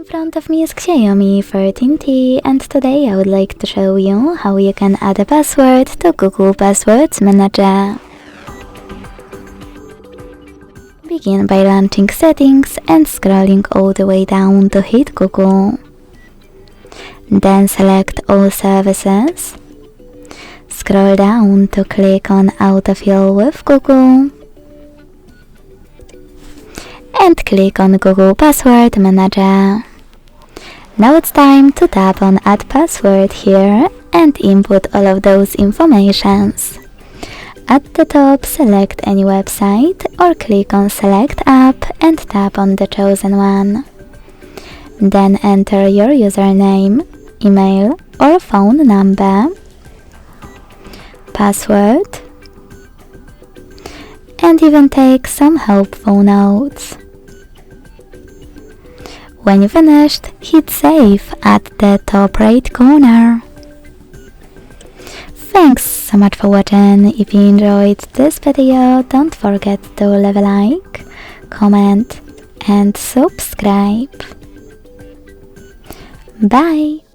In front of me is Xiaomi 14T, and today I would like to show you how you can add a password to Google Passwords Manager. Begin by launching Settings and scrolling all the way down to hit Google. Then select All Services. Scroll down to click on Autofill with Google. And click on Google Password Manager. Now it's time to tap on Add Password here and input all of those informations. At the top, select any website or click on Select App and tap on the chosen one. Then enter your username, email or phone number, password, and even take some helpful notes. When you finished, hit Save at the top right corner. Thanks so much for watching. If you enjoyed this video, don't forget to leave a like, comment and subscribe. Bye!